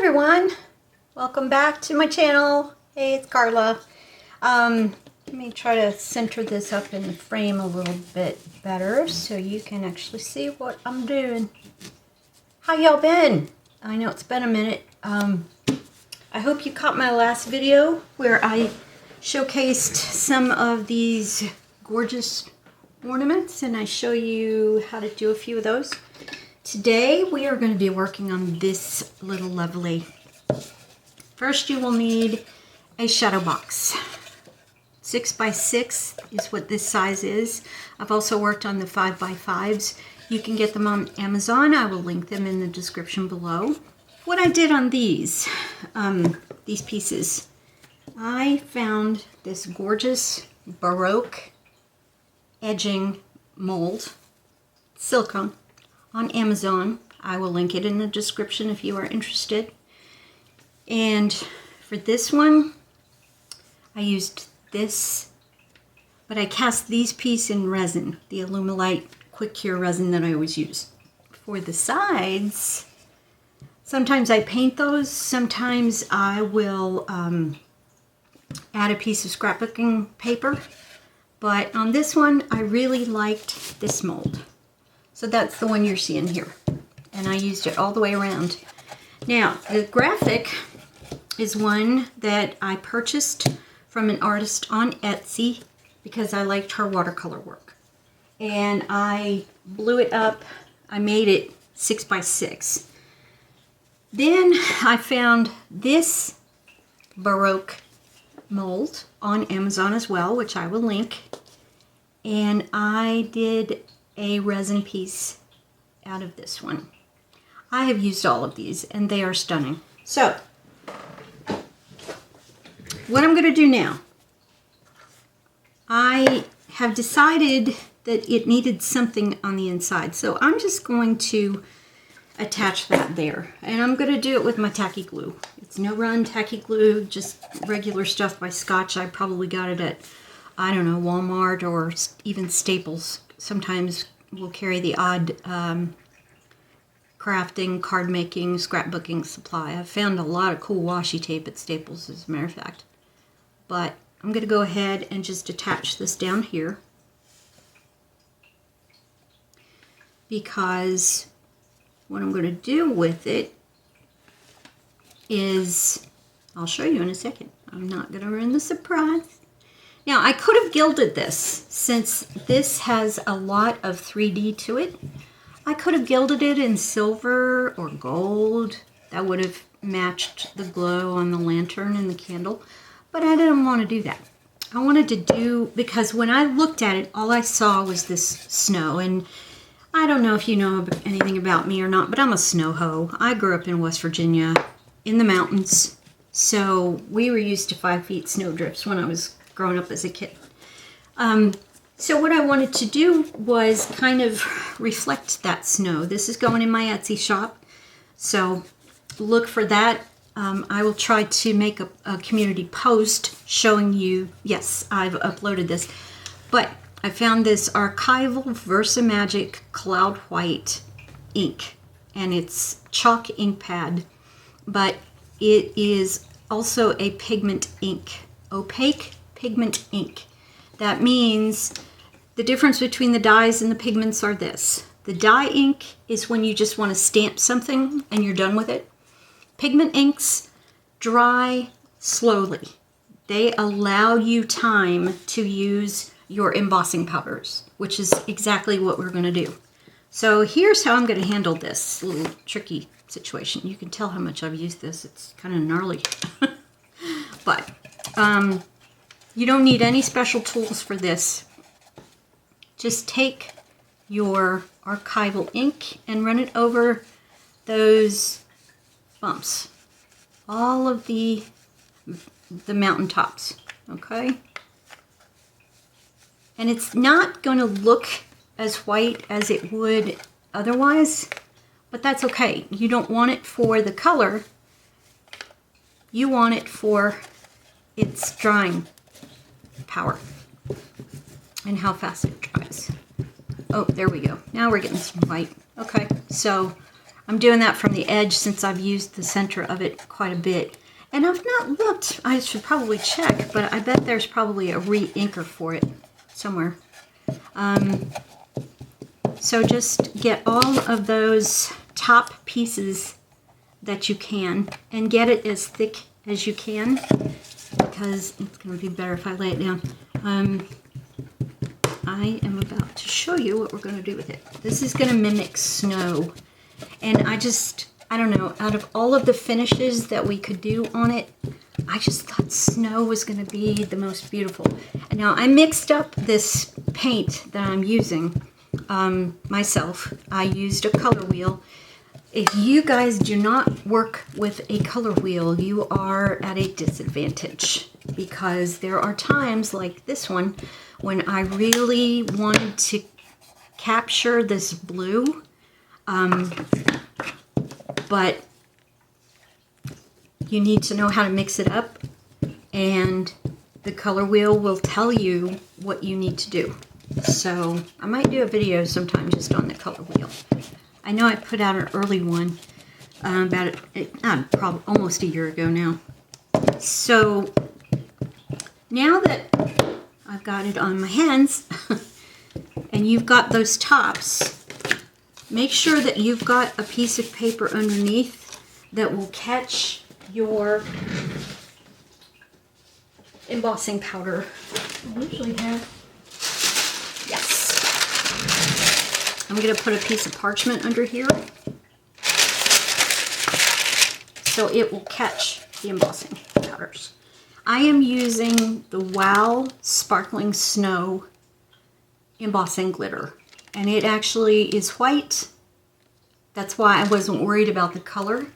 everyone, welcome back to my channel. Hey, it's Carla. Let me try to center this up in the frame a little bit better so you can actually see what I'm doing. How y'all been? I know it's been a minute. I hope you caught my last video where I showcased some of these gorgeous ornaments and I show you how to do a few of those. Today we are going to be working on this little lovely. First you will need a shadow box. 6x6 is what this size is. I've also worked on the 5x5s. You can get them on Amazon. I will link them in the description below. What I did on these pieces, I found this gorgeous Baroque edging mold, silicone, on Amazon. I will link it in the description if you are interested. And for this one, I used this, but I cast these pieces in resin, the Alumilite quick cure resin that I always use. For the sides, sometimes I paint those, sometimes I will add a piece of scrapbooking paper, but on this one I really liked this mold. So that's the one you're seeing here. And I used it all the way around. Now, the graphic is one that I purchased from an artist on Etsy because I liked her watercolor work. And I blew it up. I made it 6x6. Then I found this Baroque mold on Amazon as well, which I will link. And I did a resin piece out of this one. I have used all of these and they are stunning. So what I'm going to do now, I have decided that it needed something on the inside, so I'm just going to attach that there, and I'm going to do it with my tacky glue. It's no run tacky glue, just regular stuff by Scotch. I probably got it at, I don't know, Walmart or even Staples. Sometimes we'll carry the odd crafting, card making, scrapbooking supply. I've found a lot of cool washi tape at Staples, as a matter of fact. But I'm going to go ahead and just attach this down here, because what I'm going to do with it is, I'll show you in a second. I'm not going to ruin the surprise. Now, I could have gilded this, since this has a lot of 3D to it. I could have gilded it in silver or gold. That would have matched the glow on the lantern and the candle, but I didn't want to do that. I wanted to do, because when I looked at it, all I saw was this snow, and I don't know if you know anything about me or not, but I'm a snow hoe. I grew up in West Virginia, in the mountains, so we were used to 5 feet snow drifts when I was growing up as a kid. So what I wanted to do was kind of reflect that snow. This is going in my Etsy shop, so look for that. I will try to make a community post showing you, yes, I've uploaded this, but I found this archival VersaMagic Cloud White ink, and it's chalk ink pad, but it is also a pigment ink, opaque pigment ink. That means the difference between the dyes and the pigments are this. The dye ink is when you just want to stamp something and you're done with it. Pigment inks dry slowly. They allow you time to use your embossing powders, which is exactly what we're going to do. So here's how I'm going to handle this little tricky situation. You can tell how much I've used this. It's kind of gnarly. But you don't need any special tools for this. Just take your archival ink and run it over those bumps, all of the mountaintops, okay? And it's not going to look as white as it would otherwise, but that's okay. You don't want it for the color. You want it for its drying power and how fast it dries. Oh, there we go. Now we're getting some white. Okay, so I'm doing that from the edge since I've used the center of it quite a bit. And I've not looked, I should probably check, but I bet there's probably a re-inker for it somewhere. So just get all of those top pieces that you can and get it as thick as you can, because it's going to be better if I lay it down. I am about to show you what we're going to do with it. This is going to mimic snow. And I don't know, out of all of the finishes that we could do on it, I just thought snow was going to be the most beautiful. And now I mixed up this paint that I'm using myself. I used a color wheel. If you guys do not work with a color wheel, you are at a disadvantage, because there are times like this one when I really wanted to capture this blue, but you need to know how to mix it up, and the color wheel will tell you what you need to do. So I might do a video sometime just on the color wheel. I know I put out an early one probably almost a year ago now. So now that I've got it on my hands and you've got those tops, make sure that you've got a piece of paper underneath that will catch your embossing powder. I usually have. Yes. I'm going to put a piece of parchment under here so it will catch the embossing powders. I am using the Wow Sparkling Snow embossing glitter, and it actually is white. That's why I wasn't worried about the color.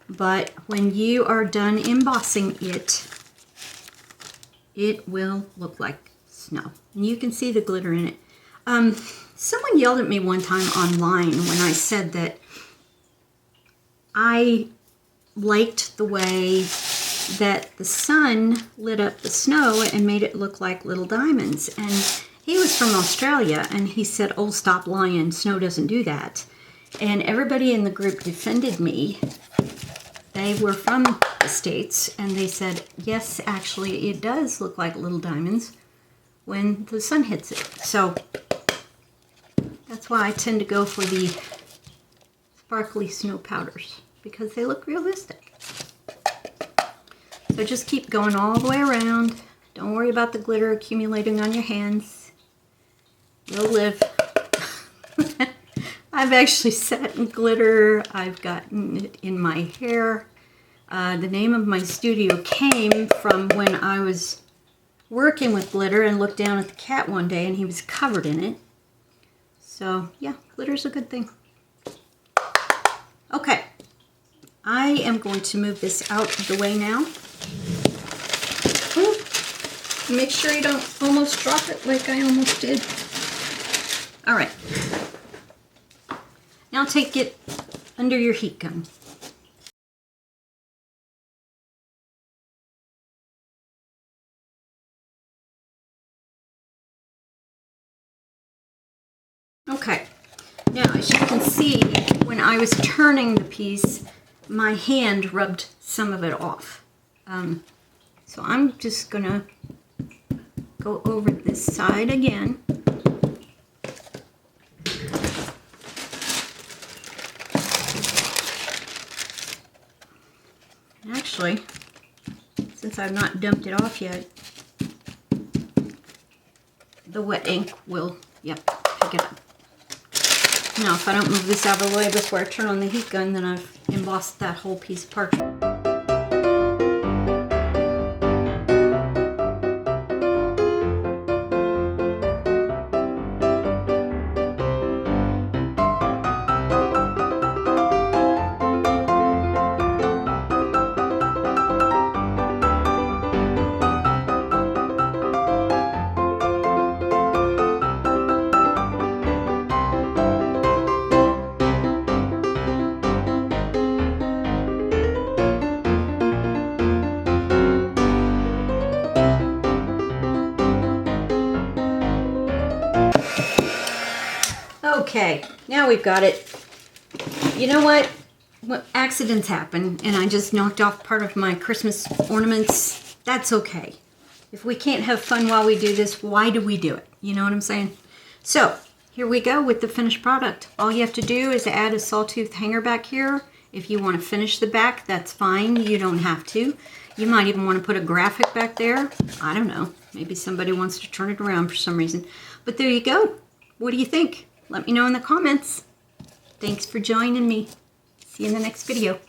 But when you are done embossing it, it will look like snow. And you can see the glitter in it. Someone yelled at me one time online when I said that I liked the way that the sun lit up the snow and made it look like little diamonds. And he was from Australia, and he said, "Oh, stop lying, snow doesn't do that." And everybody in the group defended me. They were from the States, and they said, yes, actually, it does look like little diamonds when the sun hits it. So that's why I tend to go for the sparkly snow powders, because they look realistic. So just keep going all the way around. Don't worry about the glitter accumulating on your hands. You'll live. I've actually sat in glitter. I've gotten it in my hair. The name of my studio came from when I was working with glitter and looked down at the cat one day and he was covered in it. So yeah, glitter's a good thing. Okay, I am going to move this out of the way now. Ooh, make sure you don't almost drop it like I almost did. All right. Now take it under your heat gun. Okay, now as you can see, when I was turning the piece, my hand rubbed some of it off. So I'm just gonna go over this side again. Actually, since I've not dumped it off yet, the wet ink will, yep, pick it up. Now, if I don't move this out of the way before I turn on the heat gun, then I've embossed that whole piece of parchment. Okay, now we've got it. You know what? Well, accidents happen, and I just knocked off part of my Christmas ornaments. That's okay. If we can't have fun while we do this, why do we do it? You know what I'm saying? So, here we go with the finished product. All you have to do is add a sawtooth hanger back here. If you want to finish the back, that's fine. You don't have to. You might even want to put a graphic back there. I don't know. Maybe somebody wants to turn it around for some reason. But there you go. What do you think? Let me know in the comments. Thanks for joining me. See you in the next video.